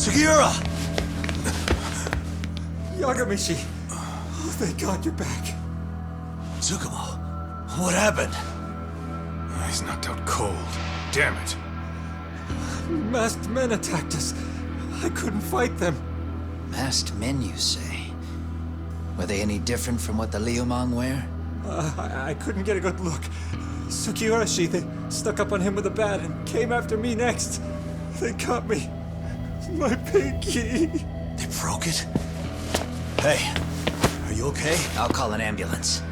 Sugiura! Yagamishi! Oh, thank God you're back. Tsukumo, what happened? He's knocked out cold. Damn it. Masked men attacked us. I couldn't fight them. Masked men, you say? Were they any different from what the Liumang wear? I couldn't get a good look. Sugiura, they stuck up on him with a bat and came after me next. They got me. My pinky. They broke it? Hey, are you okay? I'll call an ambulance.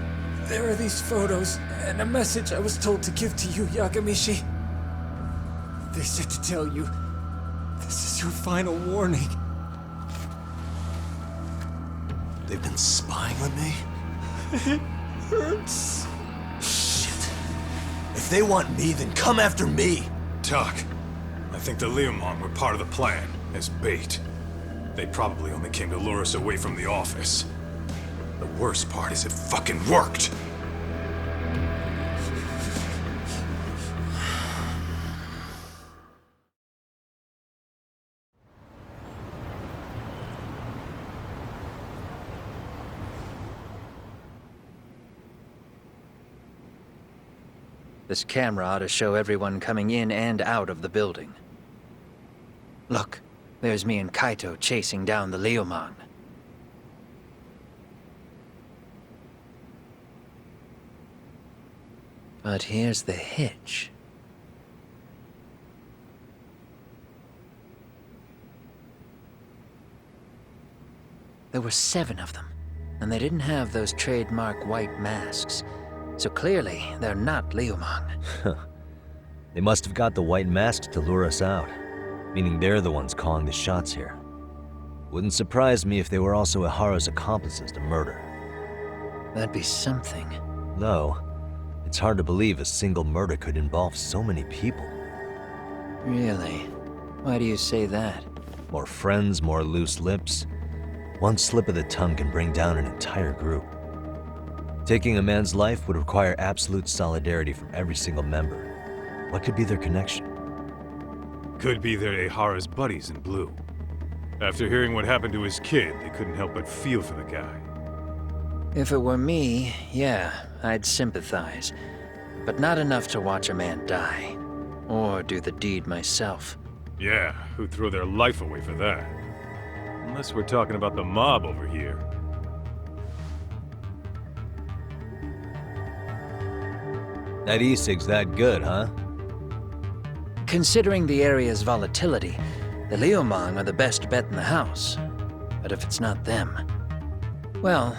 There are these photos and a message I was told to give to you, Yagamishi. They said to tell you, this is your final warning. They've been spying on me? It hurts. Shit. If they want me, then come after me! Doc, I think the Liumang were part of the plan, as bait. They probably only came to lure us away from the office. The worst part is it fucking worked! This camera ought to show everyone coming in and out of the building. Look, there's me and Kaito chasing down the Liumang. But here's the hitch. There were 7 of them, and they didn't have those trademark white masks. So clearly, they're not Liumang. They must have got the white masks to lure us out, meaning they're the ones calling the shots here. Wouldn't surprise me if they were also Ihara's accomplices to murder. That'd be something. Though, it's hard to believe a single murder could involve so many people. Really? Why do you say that? More friends, more loose lips. One slip of the tongue can bring down an entire group. Taking a man's life would require absolute solidarity from every single member. What could be their connection? Could be they're Ihara's buddies in blue. After hearing what happened to his kid, they couldn't help but feel for the guy. If it were me, yeah, I'd sympathize. But not enough to watch a man die. Or do the deed myself. Yeah, who'd throw their life away for that? Unless we're talking about the mob over here. That e-cig's that good, huh? Considering the area's volatility, the Liumang are the best bet in the house. But if it's not them... Well,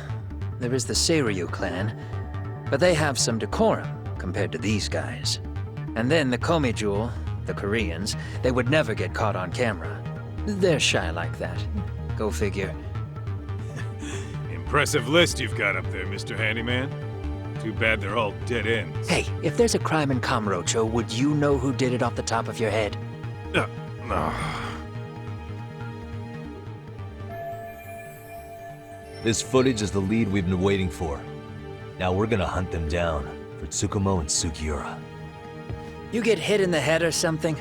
there is the Seiryu clan, but they have some decorum compared to these guys. And then the Komijul, the Koreans, they would never get caught on camera. They're shy like that. Go figure. Impressive list you've got up there, Mr. Handyman. Too bad they're all dead ends. Hey, if there's a crime in Kamurocho, would you know who did it off the top of your head? This footage is the lead we've been waiting for. Now we're gonna hunt them down for Tsukumo and Sugiura. You get hit in the head or something?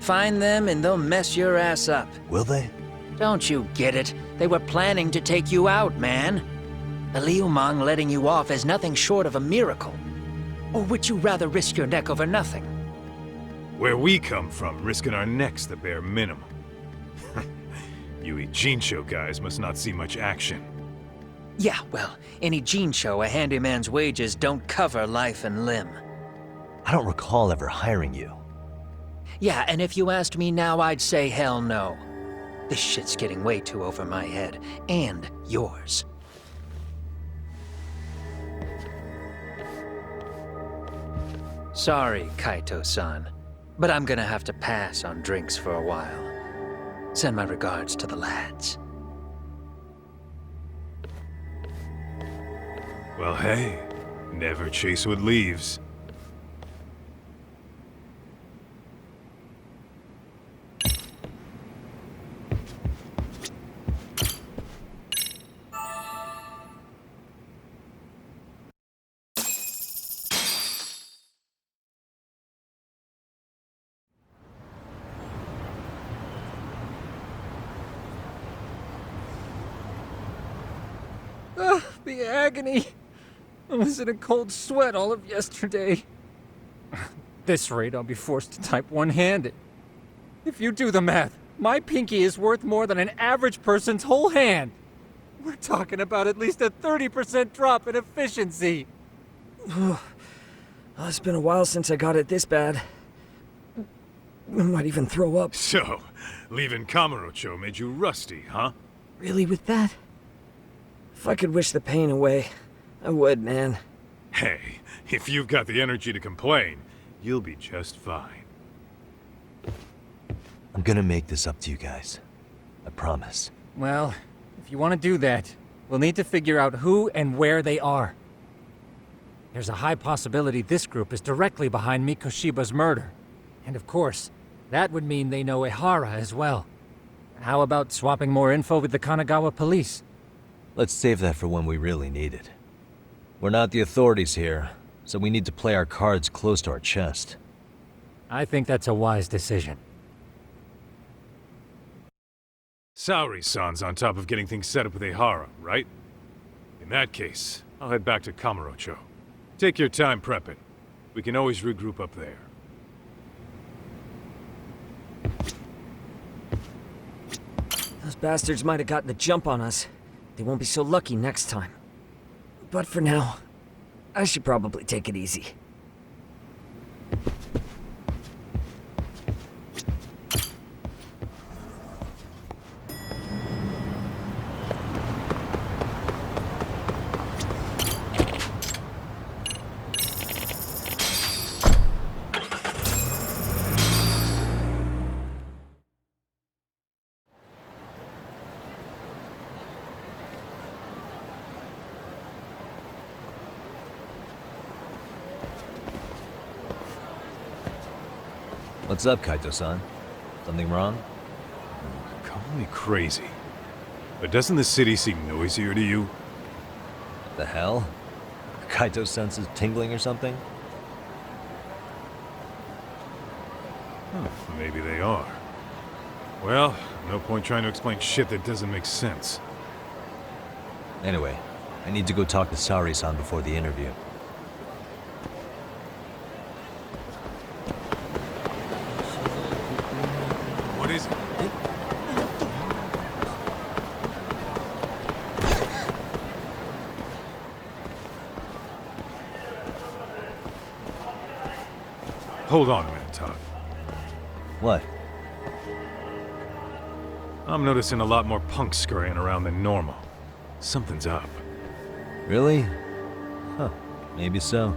Find them and they'll mess your ass up. Will they? Don't you get it? They were planning to take you out, man. The Liumang letting you off is nothing short of a miracle. Or would you rather risk your neck over nothing? Where we come from, risking our necks the bare minimum. You Ijincho guys must not see much action. Yeah, well, in Ijincho, a handyman's wages don't cover life and limb. I don't recall ever hiring you. Yeah, and if you asked me now, I'd say hell no. This shit's getting way too over my head. And yours. Sorry, Kaito-san, but I'm gonna have to pass on drinks for a while. Send my regards to the lads. Well, hey, never chase what leaves. The agony! I was in a cold sweat all of yesterday. At this rate, I'll be forced to type one-handed. If you do the math, my pinky is worth more than an average person's whole hand. We're talking about at least a 30% drop in efficiency. It's been a while since I got it this bad. I might even throw up. So, leaving Kamurocho made you rusty, huh? Really, with that? If I could wish the pain away, I would, man. Hey, if you've got the energy to complain, you'll be just fine. I'm gonna make this up to you guys. I promise. Well, if you want to do that, we'll need to figure out who and where they are. There's a high possibility this group is directly behind Mikoshiba's murder. And of course, that would mean they know Ehara as well. How about swapping more info with the Kanagawa police? Let's save that for when we really need it. We're not the authorities here, so we need to play our cards close to our chest. I think that's a wise decision. Saori-san's on top of getting things set up with Ehara, right? In that case, I'll head back to Kamurocho. Take your time prepping. We can always regroup up there. Those bastards might have gotten the jump on us. They won't be so lucky next time. But for now, I should probably take it easy. What's up, Kaito-san? Something wrong? Call me crazy, but doesn't the city seem noisier to you? The hell? Kaito's senses tingling or something? Maybe they are. Well, no point trying to explain shit that doesn't make sense. Anyway, I need to go talk to Saori-san before the interview. What is it? Hold on a minute, Todd. What? I'm noticing a lot more punks scurrying around than normal. Something's up. Really? Huh. Maybe so.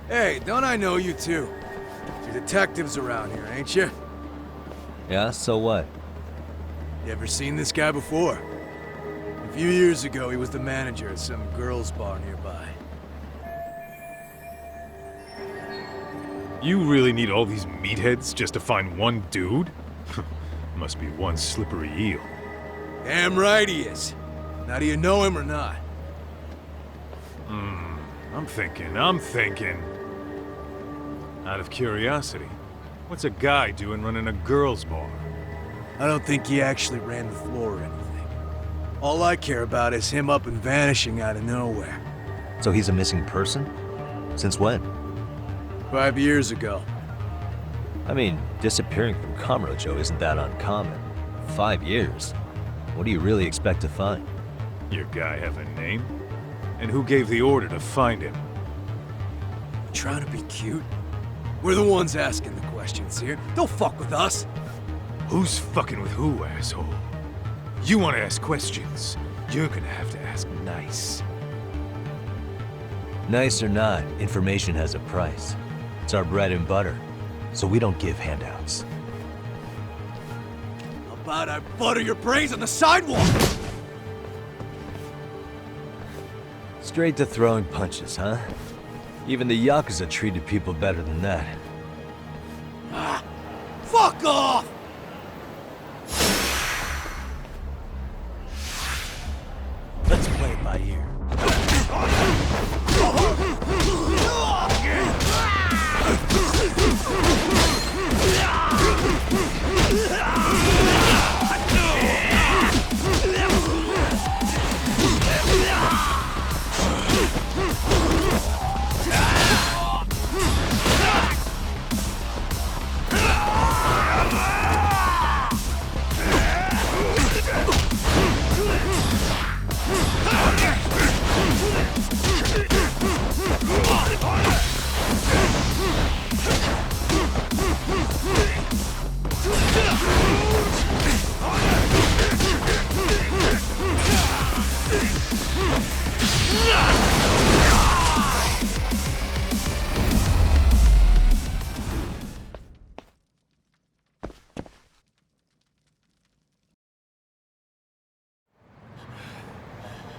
Hey, don't I know you two? You're detectives around here, ain't you? Yeah, so what? You ever seen this guy before? A few years ago, he was the manager at some girls' bar nearby. You really need all these meatheads just to find one dude? Must be one slippery eel. Damn right he is. Now, do you know him or not? I'm thinking. Out of curiosity, what's a guy doing running a girls' bar? I don't think he actually ran the floor or anything. All I care about is him up and vanishing out of nowhere. So he's a missing person? Since when? 5 years ago. I mean, disappearing from Kamurocho isn't that uncommon. 5 years? What do you really expect to find? Your guy have a name? And who gave the order to find him? You trying to be cute? We're the ones asking the questions here. Don't fuck with us. Who's fucking with who, asshole? You want to ask questions? You're gonna have to ask nice. Nice or not, information has a price. It's our bread and butter, so we don't give handouts. How about I butter your brains on the sidewalk? Straight to throwing punches, huh? Even the Yakuza treated people better than that. Fuck off! Let's play it by ear.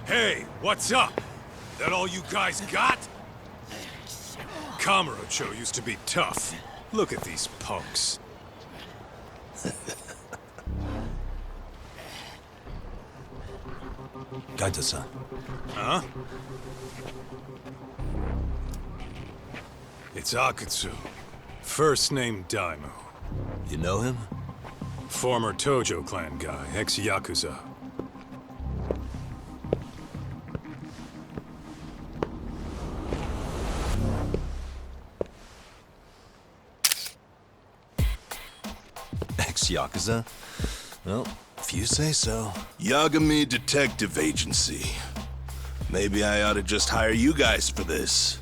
Hey, what's up? That all you guys got? Kamurocho used to be tough. Look at these punks. Kaito-san. Huh? It's Akutsu. First name Daimu. You know him? Former Tojo clan guy, ex-Yakuza. Ex-Yakuza? Well, if you say so. Yagami Detective Agency. Maybe I ought to just hire you guys for this.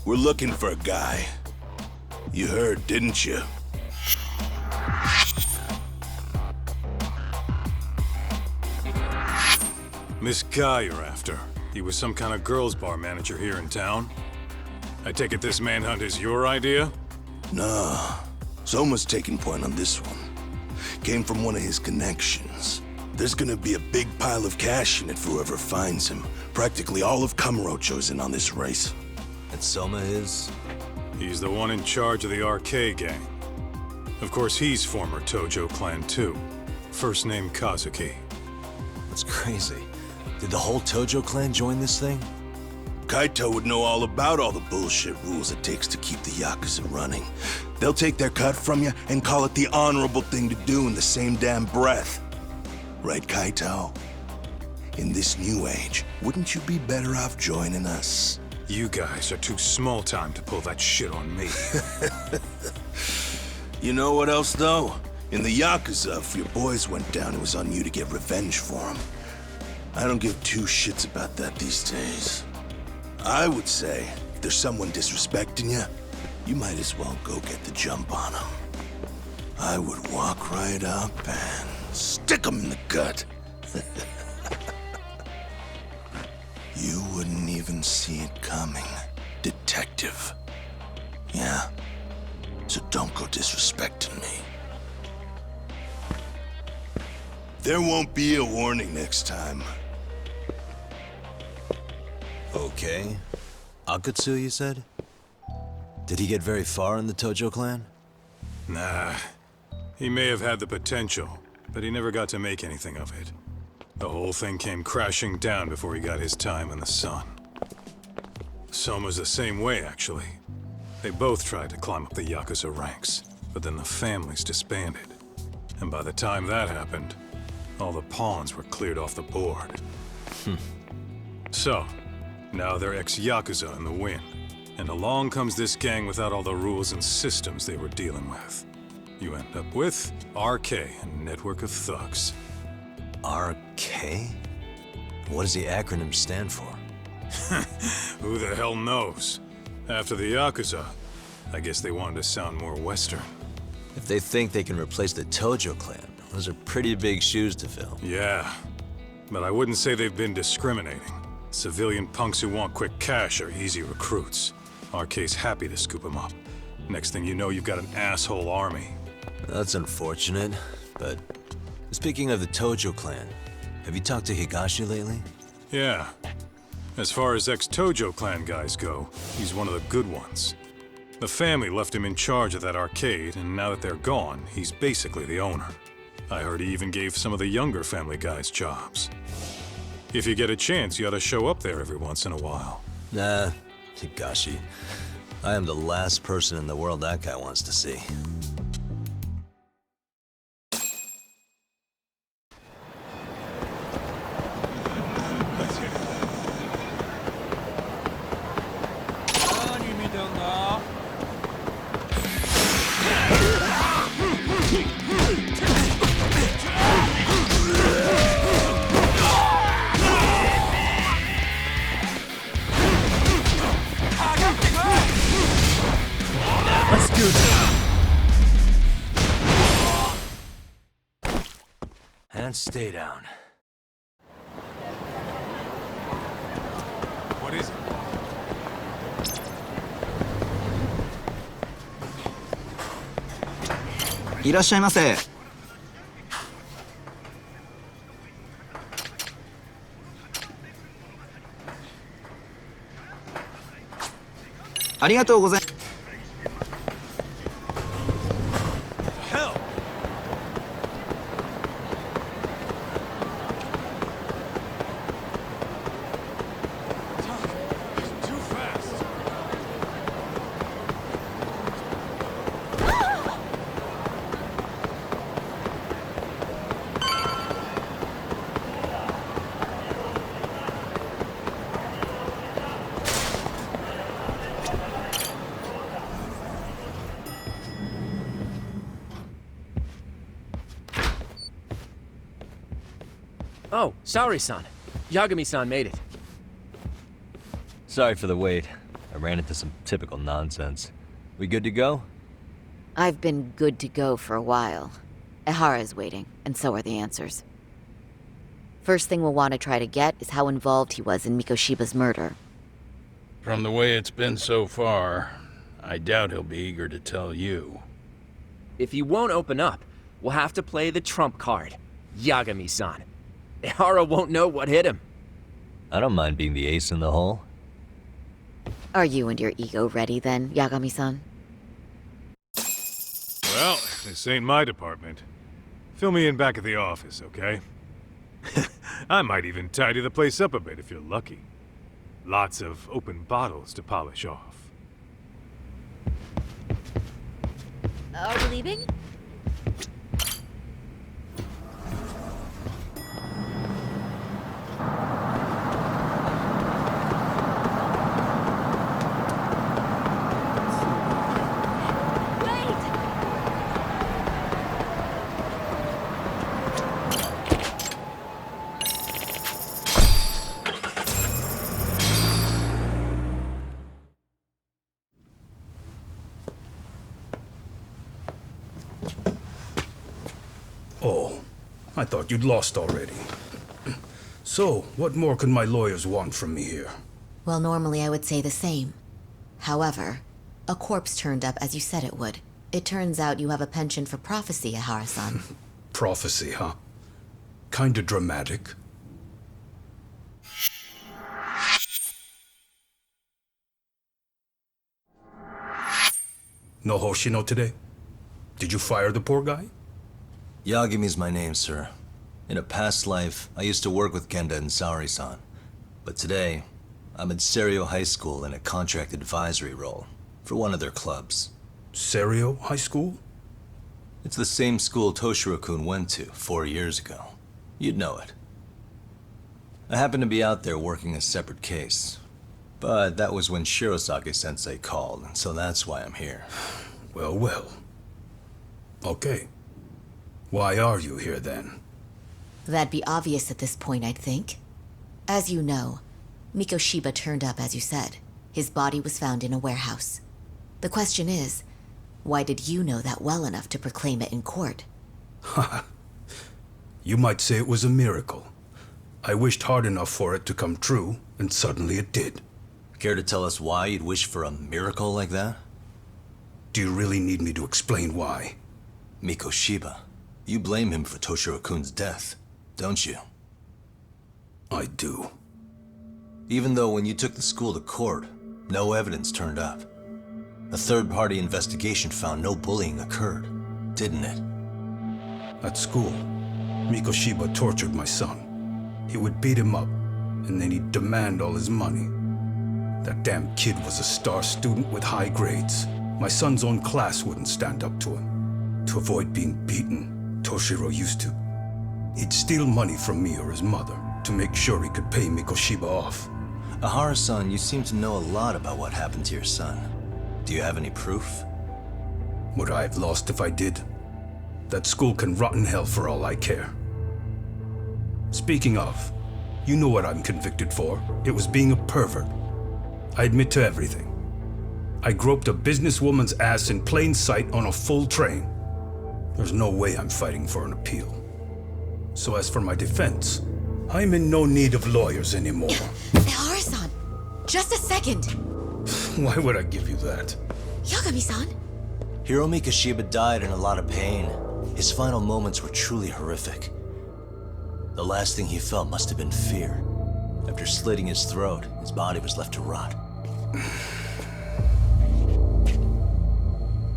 We're looking for a guy. You heard, didn't you? This guy you're after. He was some kind of girls' bar manager here in town. I take it this manhunt is your idea? Nah. Soma's taking point on this one. Came from one of his connections. There's gonna be a big pile of cash in it for whoever finds him. Practically all of Kamurocho's in on this race. And Soma is? He's the one in charge of the RK gang. Of course, he's former Tojo clan too. First name Kazuki. That's crazy. Did the whole Tojo clan join this thing? Kaito would know all about all the bullshit rules it takes to keep the Yakuza running. They'll take their cut from you and call it the honorable thing to do in the same damn breath. Right, Kaito? In this new age, wouldn't you be better off joining us? You guys are too small time to pull that shit on me. You know what else, though? In the Yakuza, if your boys went down, it was on you to get revenge for them. I don't give two shits about that these days. I would say, if there's someone disrespecting you, you might as well go get the jump on them. I would walk right up and stick them in the gut. You wouldn't even see it coming, detective. Yeah? So don't go disrespecting me. There won't be a warning next time. Okay. Akutsu, you said? Did he get very far in the Tojo clan? Nah. He may have had the potential, but he never got to make anything of it. The whole thing came crashing down before he got his time in the sun. Soma's the same way, actually. They both tried to climb up the Yakuza ranks, but then the families disbanded. And by the time that happened, all the pawns were cleared off the board. So, now they're ex-Yakuza in the wind. And along comes this gang without all the rules and systems they were dealing with. You end up with RK, a network of thugs. RK? What does the acronym stand for? Who the hell knows? After the Yakuza, I guess they wanted to sound more Western. If they think they can replace the Tojo clan, those are pretty big shoes to fill. Yeah, but I wouldn't say they've been discriminating. Civilian punks who want quick cash are easy recruits. RK's happy to scoop them up. Next thing you know, you've got an asshole army. That's unfortunate, but speaking of the Tojo clan, have you talked to Higashi lately? Yeah. As far as ex-Tojo clan guys go, he's one of the good ones. The family left him in charge of that arcade, and now that they're gone, he's basically the owner. I heard he even gave some of the younger family guys jobs. If you get a chance, you ought to show up there every once in a while. Nah, Higashi. I am the last person in the world that guy wants to see. And stay down. いらっしゃいませ。ありがとうございます。Oh, sorry-san. Yagami-san made it. Sorry for the wait. I ran into some typical nonsense. We good to go? I've been good to go for a while. Ehara's waiting, and so are the answers. First thing we'll want to try to get is how involved he was in Mikoshiba's murder. From the way it's been so far, I doubt he'll be eager to tell you. If he won't open up, we'll have to play the trump card. Yagami-san. Ehara won't know what hit him. I don't mind being the ace in the hole. Are you and your ego ready then, Yagami-san? Well, this ain't my department. Fill me in back at the office, okay? I might even tidy the place up a bit if you're lucky. Lots of open bottles to polish off. Are we leaving? Oh, I thought you'd lost already. So, what more could my lawyers want from me here? Well, normally I would say the same. However, a corpse turned up as you said it would. It turns out you have a penchant for prophecy, Ehara-san. Prophecy, huh? Kinda dramatic. No Hoshino today? Did you fire the poor guy? Yagami's my name, sir. In a past life, I used to work with Kenda and Saori-san. But today, I'm at Serio High School in a contract advisory role for one of their clubs. Serio High School? It's the same school Toshiro-kun went to 4 years ago. You'd know it. I happened to be out there working a separate case. But that was when Shirosake-sensei called, and so that's why I'm here. Well, well. Okay. Why are you here then? That'd be obvious at this point, I'd think. As you know, Mikoshiba turned up as you said. His body was found in a warehouse. The question is, why did you know that well enough to proclaim it in court? Haha. You might say it was a miracle. I wished hard enough for it to come true, and suddenly it did. Care to tell us why you'd wish for a miracle like that? Do you really need me to explain why? Mikoshiba. You blame him for Toshiro-kun's death, don't you? I do. Even though when you took the school to court, no evidence turned up. A third-party investigation found no bullying occurred, didn't it? At school, Mikoshiba tortured my son. He would beat him up, and then he'd demand all his money. That damn kid was a star student with high grades. My son's own class wouldn't stand up to him. To avoid being beaten, Toshiro used to. He'd steal money from me or his mother to make sure he could pay Mikoshiba off. Ehara-san, you seem to know a lot about what happened to your son. Do you have any proof? Would I have lost if I did? That school can rot in hell for all I care. Speaking of, you know what I'm convicted for. It was being a pervert. I admit to everything. I groped a businesswoman's ass in plain sight on a full train. There's no way I'm fighting for an appeal. So as for my defense, I'm in no need of lawyers anymore. Ehara-san, just a second. Why would I give you that? Yagami-san. Hiro Mikoshiba died in a lot of pain. His final moments were truly horrific. The last thing he felt must have been fear. After slitting his throat, his body was left to rot.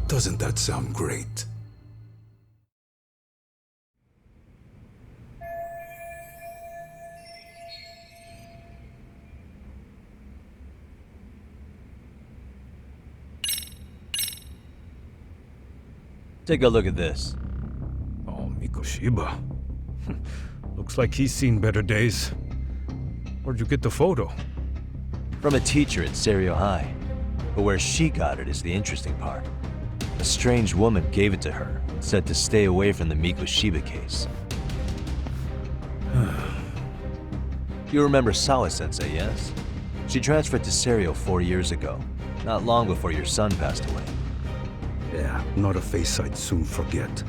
Doesn't that sound great? Take a look at this. Oh, Mikoshiba. Looks like he's seen better days. Where'd you get the photo? From a teacher at Serio High. But where she got it is the interesting part. A strange woman gave it to her and said to stay away from the Mikoshiba case. You remember Sawa-sensei, yes? She transferred to Serio 4 years ago, not long before your son passed away. Yeah, not a face I'd soon forget.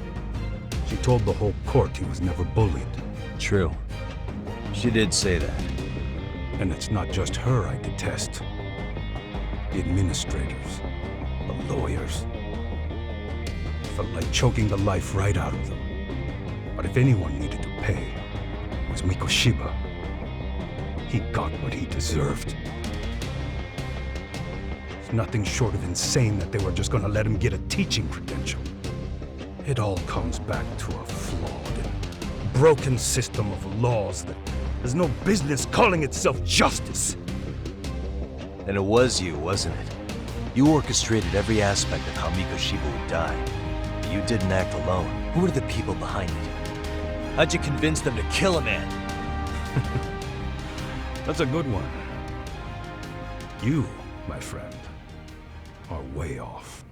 She told the whole court he was never bullied. True. She did say that. And it's not just her I detest. The administrators, the lawyers. Felt like choking the life right out of them. But if anyone needed to pay, it was Mikoshiba. He got what he deserved. It's nothing short of insane that they were just gonna let him get a teaching credential. It all comes back to a flawed and broken system of laws that has no business calling itself justice. And it was you, wasn't it? You orchestrated every aspect of how Mikoshiba would die. But you didn't act alone. Who were the people behind it? How'd you convince them to kill a man? That's a good one. You, my friend, are way off.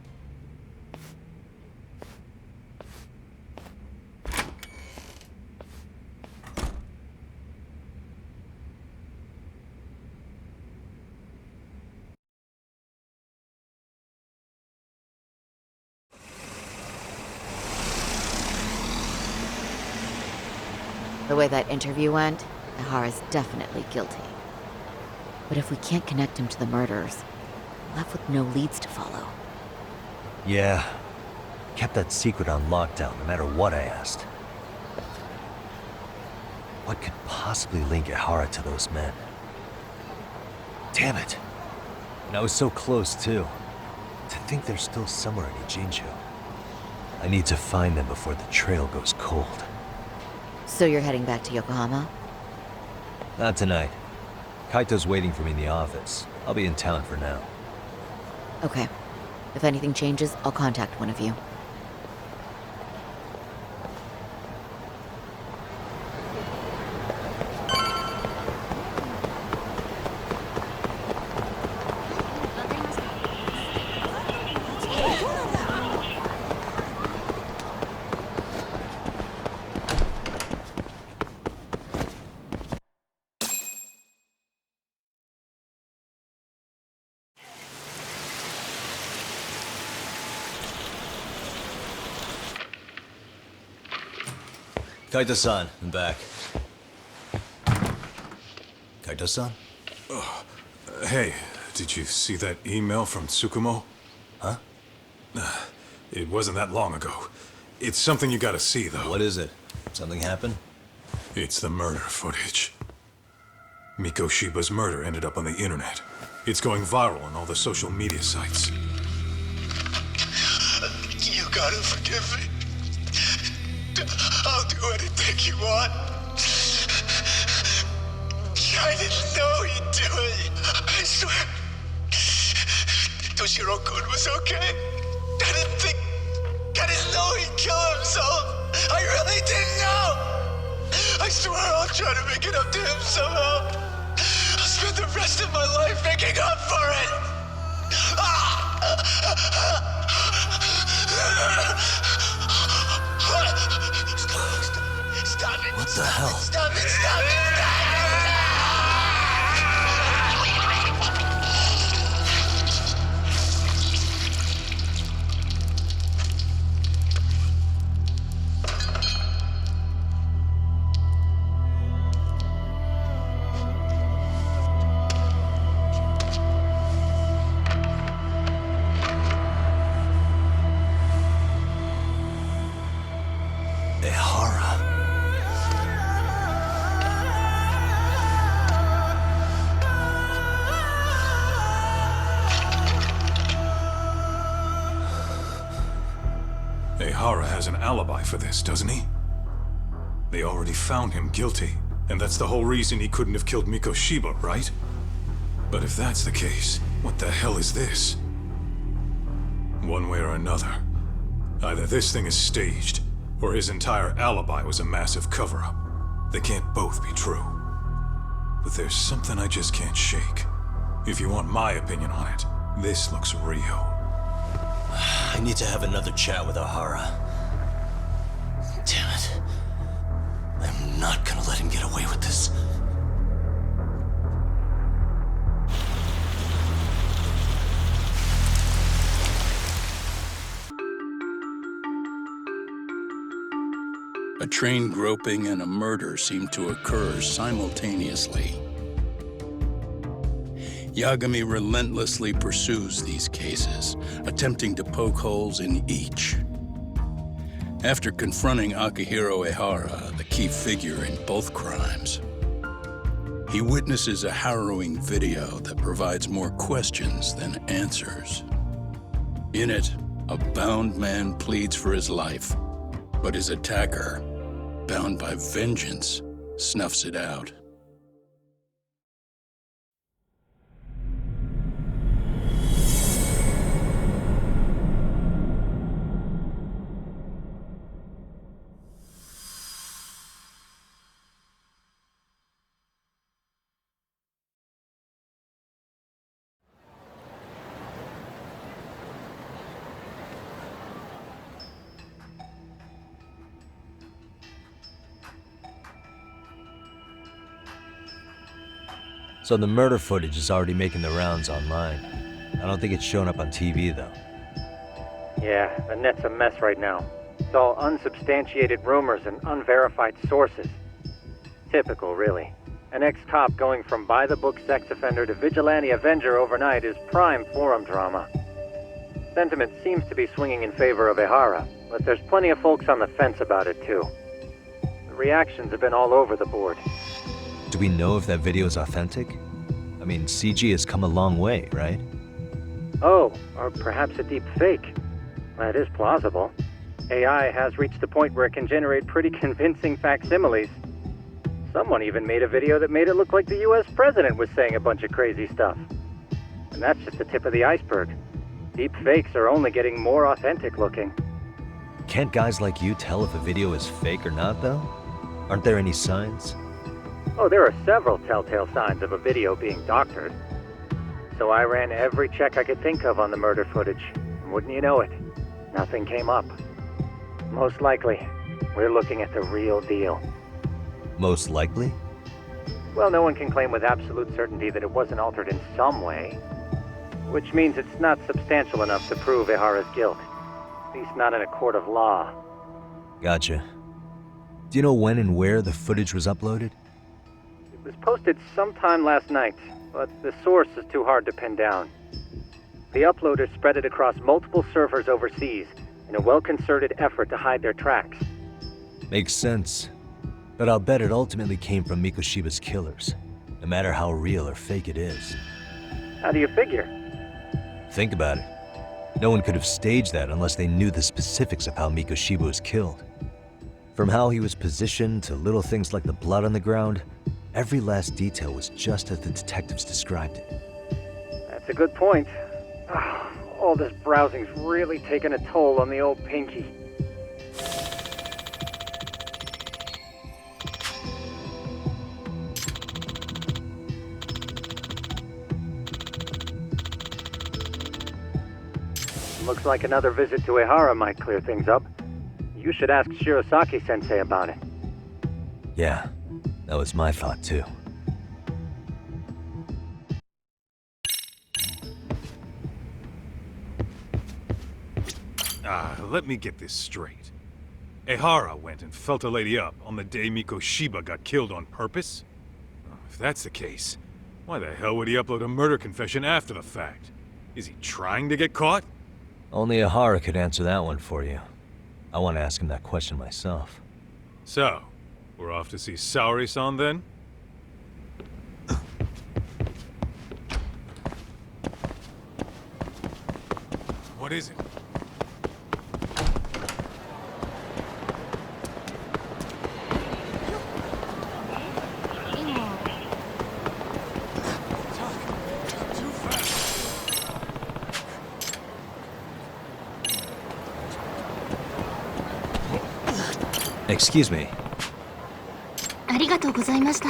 The way that interview went, Ihara's definitely guilty. But if we can't connect him to the murderers, we're left with no leads to follow. Yeah. Kept that secret on lockdown no matter what I asked. What could possibly link Ihara to those men? Damn it. And I was so close too. To think they're still somewhere in Ijincho. I need to find them before the trail goes cold. So you're heading back to Yokohama? Not tonight. Kaito's waiting for me in the office. I'll be in town for now. Okay. If anything changes, I'll contact one of you. Kaito-san, I'm back. Kaito-san? Hey, did you see that email from Tsukumo? Huh? It wasn't that long ago. It's something you gotta see, though. What is it? Something happened? It's the murder footage. Mikoshiba's murder ended up on the internet. It's going viral on all the social media sites. You gotta forgive me. I'll do anything you want. I didn't know he'd do it. I swear. Toshiro-kun was okay. I didn't know he'd kill himself. I really didn't know. I swear I'll try to make it up to him somehow. I'll spend the rest of my life making up for it. Stop it! What the hell? Stop it! Stop it! Ehara has an alibi for this, doesn't he? They already found him guilty, and that's the whole reason he couldn't have killed Mikoshiba, right? But if that's the case, what the hell is this? One way or another, either this thing is staged, or his entire alibi was a massive cover-up. They can't both be true. But there's something I just can't shake. If you want my opinion on it, this looks real. I need to have another chat with Ehara. Damn it. I'm not gonna let him get away with this. A train groping and a murder seem to occur simultaneously. Yagami relentlessly pursues these cases, attempting to poke holes in each. After confronting Akihiro Ehara, the key figure in both crimes, he witnesses a harrowing video that provides more questions than answers. In it, a bound man pleads for his life, but his attacker, bound by vengeance, snuffs it out. So the murder footage is already making the rounds online. I don't think it's showing up on TV, though. Yeah, the net's a mess right now. It's all unsubstantiated rumors and unverified sources. Typical, really. An ex-cop going from by-the-book sex offender to vigilante avenger overnight is prime forum drama. Sentiment seems to be swinging in favor of Ehara, but there's plenty of folks on the fence about it, too. The reactions have been all over the board. Do we know if that video is authentic? I mean, CG has come a long way, right? Oh, or perhaps a deep fake. That is plausible. AI has reached the point where it can generate pretty convincing facsimiles. Someone even made a video that made it look like the US president was saying a bunch of crazy stuff. And that's just the tip of the iceberg. Deep fakes are only getting more authentic looking. Can't guys like you tell if a video is fake or not, though? Aren't there any signs? Oh, there are several telltale signs of a video being doctored. So I ran every check I could think of on the murder footage. And wouldn't you know it, nothing came up. Most likely, we're looking at the real deal. Most likely? Well, no one can claim with absolute certainty that it wasn't altered in some way. Which means it's not substantial enough to prove Ehara's guilt. At least not in a court of law. Gotcha. Do you know when and where the footage was uploaded? It was posted sometime last night, but the source is too hard to pin down. The uploaders spread it across multiple servers overseas in a well-concerted effort to hide their tracks. Makes sense. But I'll bet it ultimately came from Mikoshiba's killers, no matter how real or fake it is. How do you figure? Think about it. No one could have staged that unless they knew the specifics of how Mikoshiba was killed. From how he was positioned to little things like the blood on the ground, every last detail was just as the detectives described it. That's a good point. All this browsing's really taken a toll on the old Pinky. Looks like another visit to Ehara might clear things up. You should ask Shirosaki-sensei about it. Yeah, that was my thought too. Let me get this straight. Ehara went and felt a lady up on the day Mikoshiba got killed on purpose? If that's the case, why the hell would he upload a murder confession after the fact? Is he trying to get caught? Only Ehara could answer that one for you. I want to ask him that question myself. So, we're off to see Saori-san then? What is it? Excuse me. ありがとうございました。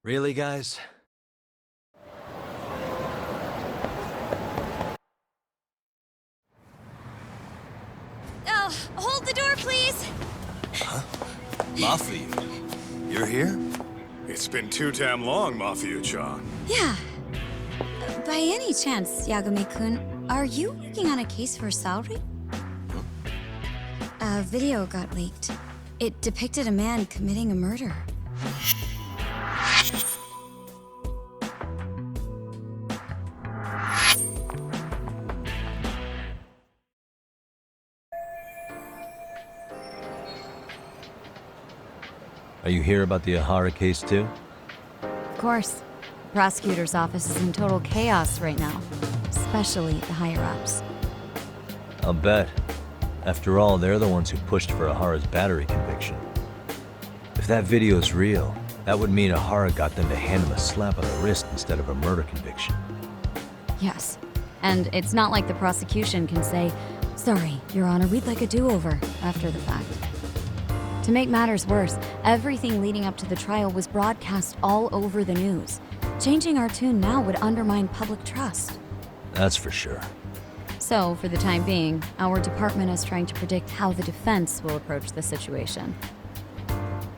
Really, guys? Hold the door, please. Huh? Mafia, you're here? It's been too damn long, Mafia-chan. Yeah. By any chance, Yagami-kun, are you working on a case for Saori? A video got leaked. It depicted a man committing a murder. Are you here about the Ahara case too? Of course. The prosecutor's office is in total chaos right now, especially the higher-ups. I'll bet. After all, they're the ones who pushed for Ahara's battery conviction. If that video is real, that would mean Ahara got them to hand him a slap on the wrist instead of a murder conviction. Yes. And it's not like the prosecution can say, "Sorry, Your Honor, we'd like a do-over," after the fact. To make matters worse, everything leading up to the trial was broadcast all over the news. Changing our tune now would undermine public trust. That's for sure. So, for the time being, our department is trying to predict how the defense will approach the situation.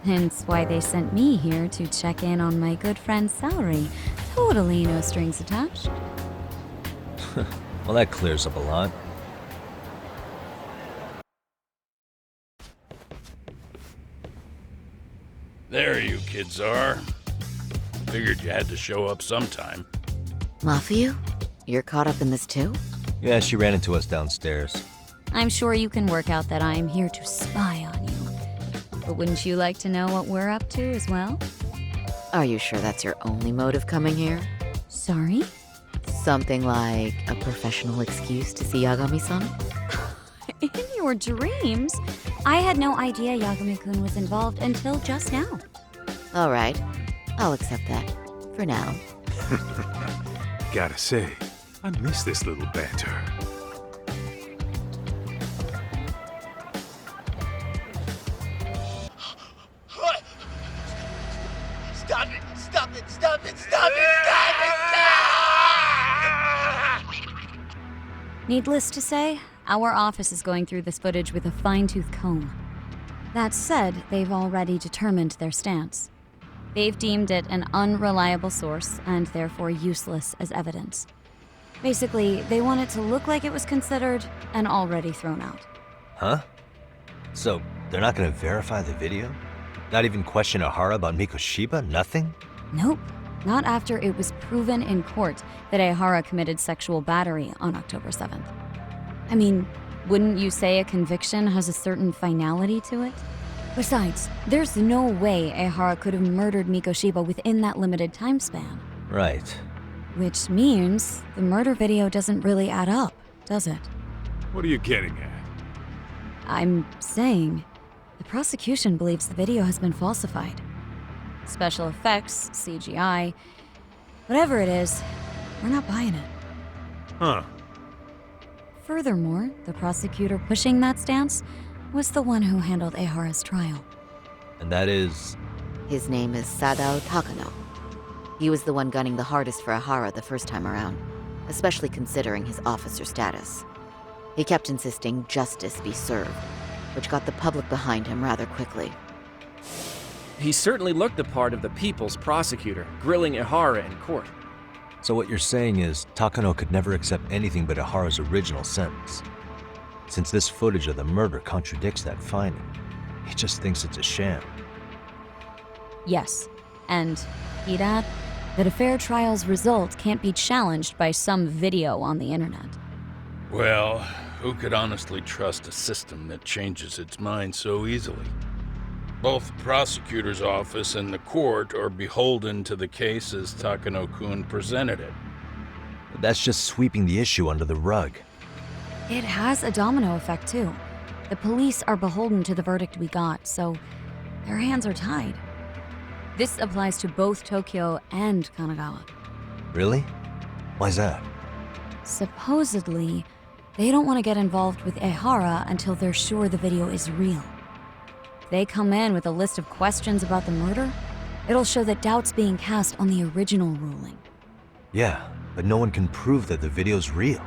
Hence why they sent me here to check in on my good friend Saori. Totally no strings attached. Well, that clears up a lot. There you kids are. Figured you had to show up sometime. Mafia? You're caught up in this too? Yeah, she ran into us downstairs. I'm sure you can work out that I'm here to spy on you. But wouldn't you like to know what we're up to as well? Are you sure that's your only motive coming here? Sorry? Something like a professional excuse to see Yagami-san? In your dreams? I had no idea Yagami-kun was involved until just now. All right, I'll accept that. For now. Gotta say, I miss this little banter. Stop it! Stop it! Stop it! Stop it! Stop it! Needless to say, our office is going through this footage with a fine-tooth comb. That said, they've already determined their stance. They've deemed it an unreliable source and therefore useless as evidence. Basically, they want it to look like it was considered and already thrown out. Huh? So, they're not gonna verify the video? Not even question Ahara about Mikoshiba? Nothing? Nope. Not after it was proven in court that Ahara committed sexual battery on October 7th. I mean, wouldn't you say a conviction has a certain finality to it? Besides, there's no way Ahara could have murdered Mikoshiba within that limited time span. Right. Which means the murder video doesn't really add up, does it? What are you getting at? I'm saying the prosecution believes the video has been falsified. Special effects, CGI, whatever it is, we're not buying it. Huh. Furthermore, the prosecutor pushing that stance was the one who handled Ahara's trial. And that is? His name is Sadao Takano. He was the one gunning the hardest for Ahara the first time around, especially considering his officer status. He kept insisting justice be served, which got the public behind him rather quickly. He certainly looked the part of the people's prosecutor, grilling Ihara in court. So what you're saying is Takano could never accept anything but Ihara's original sentence. Since this footage of the murder contradicts that finding, he just thinks it's a sham. Yes. And, he'd add, that a fair trial's result can't be challenged by some video on the internet. Well, who could honestly trust a system that changes its mind so easily? Both the prosecutor's office and the court are beholden to the case as Takano-kun presented it. But that's just sweeping the issue under the rug. It has a domino effect, too. The police are beholden to the verdict we got, so their hands are tied. This applies to both Tokyo and Kanagawa. Really? Why's that? Supposedly, they don't want to get involved with Ihara until they're sure the video is real. They come in with a list of questions about the murder, it'll show that doubt's being cast on the original ruling. Yeah, but no one can prove that the video's real.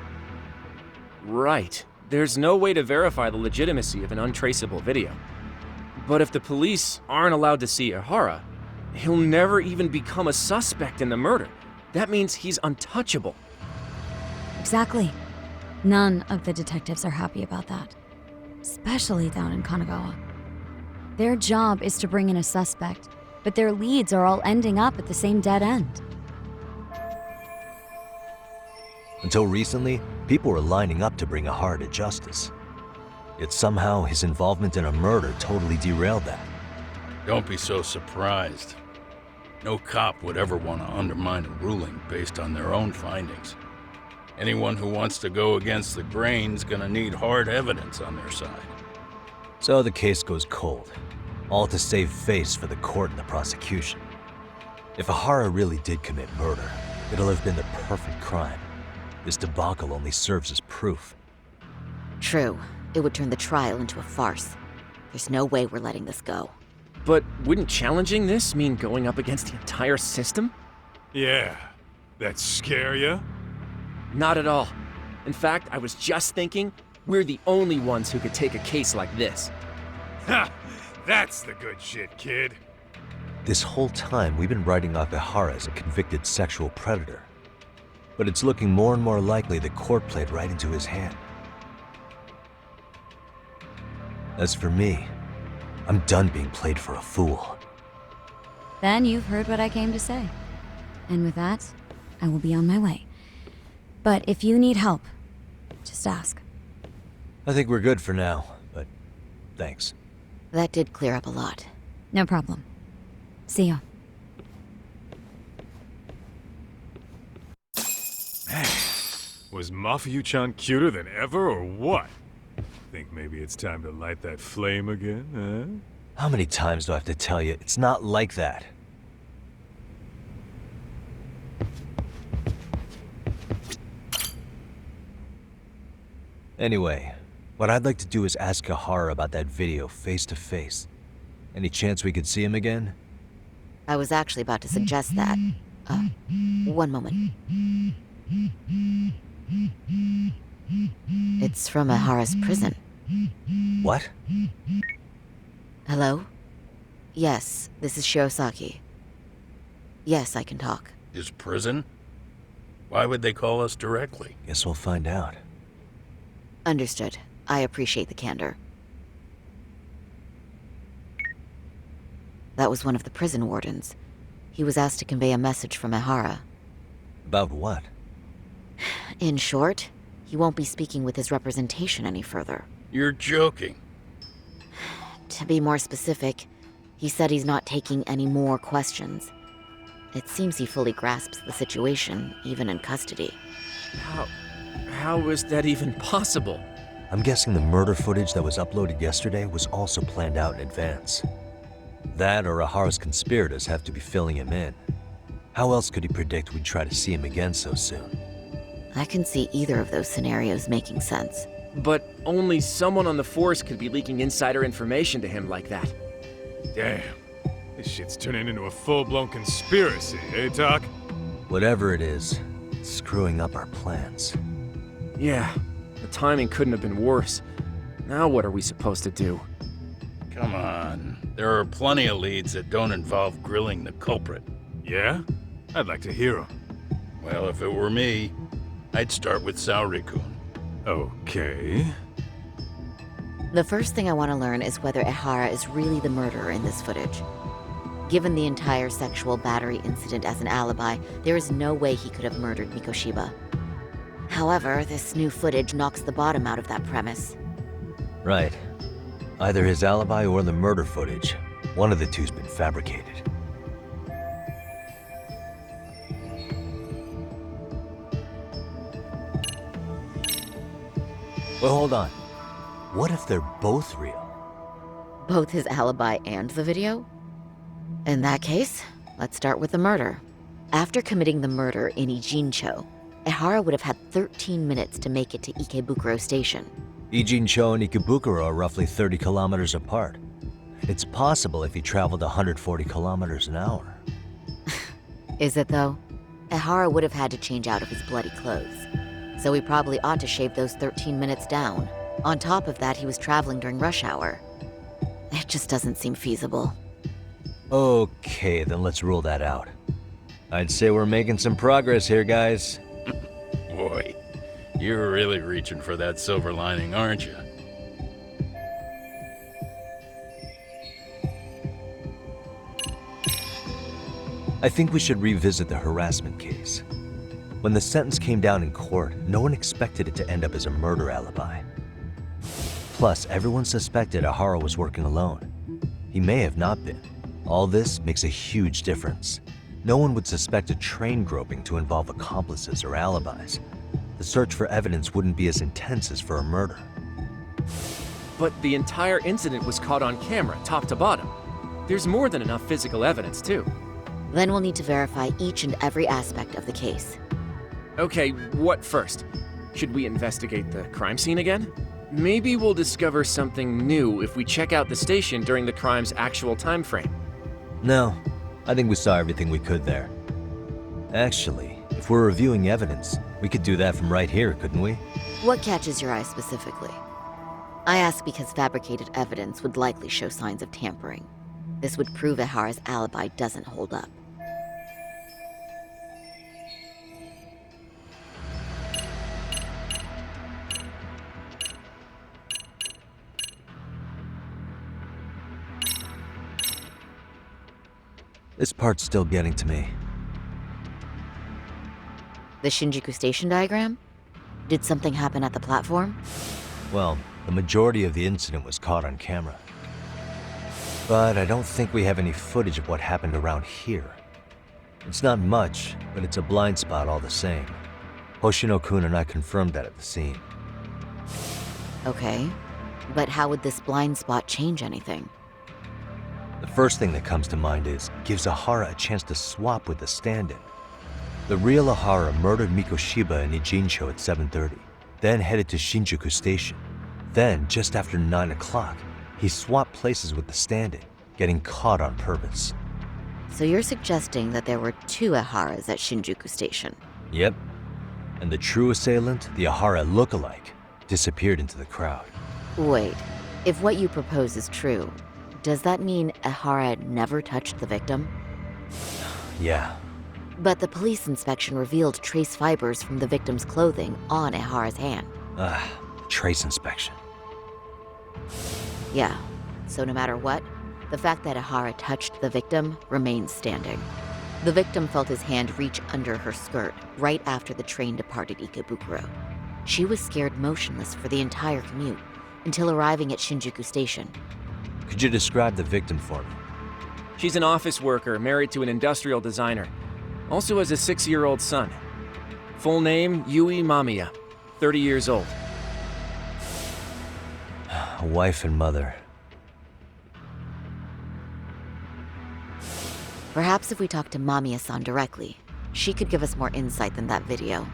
Right. There's no way to verify the legitimacy of an untraceable video. But if the police aren't allowed to see Ihara, he'll never even become a suspect in the murder. That means he's untouchable. Exactly. None of the detectives are happy about that. Especially down in Kanagawa. Their job is to bring in a suspect, but their leads are all ending up at the same dead end. Until recently, people were lining up to bring Ihara to justice. Yet somehow his involvement in a murder totally derailed that. Don't be so surprised. No cop would ever want to undermine a ruling based on their own findings. Anyone who wants to go against the grain's gonna need hard evidence on their side. So the case goes cold, all to save face for the court and the prosecution. If Ihara really did commit murder, it'll have been the perfect crime. This debacle only serves as proof. True. It would turn the trial into a farce. There's no way we're letting this go. But wouldn't challenging this mean going up against the entire system? Yeah. That scare ya? Not at all. In fact, I was just thinking, we're the only ones who could take a case like this. Ha! That's the good shit, kid. This whole time, we've been writing off Ihara as a convicted sexual predator. But it's looking more and more likely the court played right into his hand. As for me, I'm done being played for a fool. Then you've heard what I came to say. And with that, I will be on my way. But if you need help, just ask. I think we're good for now, but thanks. That did clear up a lot. No problem. See ya. Was Mafuyu-chan cuter than ever, or what? Think maybe it's time to light that flame again, huh? How many times do I have to tell you, it's not like that? Anyway, what I'd like to do is ask Ihara about that video face to face. Any chance we could see him again? I was actually about to suggest that. One moment. It's from Ihara's prison. What? Hello? Yes, this is Shirosaki. Yes, I can talk. His prison? Why would they call us directly? Guess we'll find out. Understood. I appreciate the candor. That was one of the prison wardens. He was asked to convey a message from Ihara. About what? In short, he won't be speaking with his representation any further. You're joking. To be more specific, he said he's not taking any more questions. It seems he fully grasps the situation, even in custody. How is that even possible? I'm guessing the murder footage that was uploaded yesterday was also planned out in advance. That or Ihara's conspirators have to be filling him in. How else could he predict we'd try to see him again so soon? I can see either of those scenarios making sense. But only someone on the force could be leaking insider information to him like that. Damn. This shit's turning into a full-blown conspiracy, eh, Doc? Whatever it is, it's screwing up our plans. Yeah, the timing couldn't have been worse. Now what are we supposed to do? Come on. There are plenty of leads that don't involve grilling the culprit. Yeah? I'd like to hear 'em. Well, if it were me, I'd start with Saori-kun. Okay. The first thing I want to learn is whether Ehara is really the murderer in this footage. Given the entire sexual battery incident as an alibi, there is no way he could have murdered Mikoshiba. However, this new footage knocks the bottom out of that premise. Right. Either his alibi or the murder footage. One of the two's been fabricated. Well, hold on. What if they're both real? Both his alibi and the video? In that case, let's start with the murder. After committing the murder in Ijincho, Ehara would have had 13 minutes to make it to Ikebukuro Station. Ijincho and Ikebukuro are roughly 30 kilometers apart. It's possible if he traveled 140 kilometers an hour. Is it though? Ehara would have had to change out of his bloody clothes. So he probably ought to shave those 13 minutes down. On top of that, he was traveling during rush hour. It just doesn't seem feasible. Okay, then let's rule that out. I'd say we're making some progress here, guys. Boy, you're really reaching for that silver lining, aren't you? I think we should revisit the harassment case. When the sentence came down in court, no one expected it to end up as a murder alibi. Plus, everyone suspected Ehara was working alone. He may have not been. All this makes a huge difference. No one would suspect a train groping to involve accomplices or alibis. The search for evidence wouldn't be as intense as for a murder. But the entire incident was caught on camera, top to bottom. There's more than enough physical evidence, too. Then we'll need to verify each and every aspect of the case. Okay, what first? Should we investigate the crime scene again? Maybe we'll discover something new if we check out the station during the crime's actual time frame. No, I think we saw everything we could there. Actually, if we're reviewing evidence, we could do that from right here, couldn't we? What catches your eye specifically? I ask because fabricated evidence would likely show signs of tampering. This would prove Ehara's alibi doesn't hold up. This part's still getting to me. The Shinjuku Station diagram? Did something happen at the platform? Well, the majority of the incident was caught on camera. But I don't think we have any footage of what happened around here. It's not much, but it's a blind spot all the same. Hoshino-kun and I confirmed that at the scene. Okay, but how would this blind spot change anything? The first thing that comes to mind is, gives Ehara a chance to swap with the stand-in. The real Ehara murdered Mikoshiba in Ijincho at 7:30, then headed to Shinjuku Station. Then, just after 9 o'clock, he swapped places with the stand-in, getting caught on purpose. So you're suggesting that there were two Eharas at Shinjuku Station? Yep. And the true assailant, the Ehara lookalike, disappeared into the crowd. Wait, if what you propose is true, does that mean Ehara never touched the victim? Yeah. But the police inspection revealed trace fibers from the victim's clothing on Ehara's hand. Trace inspection. Yeah, so no matter what, the fact that Ehara touched the victim remains standing. The victim felt his hand reach under her skirt right after the train departed Ikebukuro. She was scared motionless for the entire commute until arriving at Shinjuku Station. Could you describe the victim for me? She's an office worker married to an industrial designer. Also has a 6-year-old son. Full name, Yui Mamiya, 30 years old. A wife and mother. Perhaps if we talk to Mamiya-san directly, she could give us more insight than that video.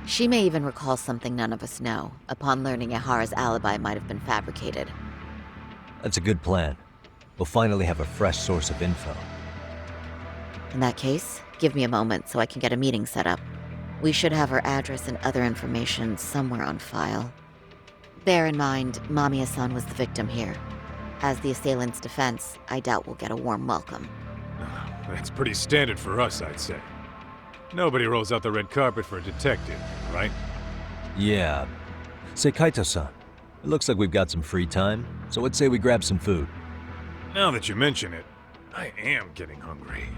She may even recall something none of us know, upon learning Ehara's alibi might have been fabricated. That's a good plan. We'll finally have a fresh source of info. In that case, give me a moment so I can get a meeting set up. We should have her address and other information somewhere on file. Bear in mind, Mamiya-san was the victim here. As the assailant's defense, I doubt we'll get a warm welcome. That's pretty standard for us, I'd say. Nobody rolls out the red carpet for a detective, right? Yeah. Say, Kaito-san, it looks like we've got some free time, so let's say we grab some food. Now that you mention it, I am getting hungry.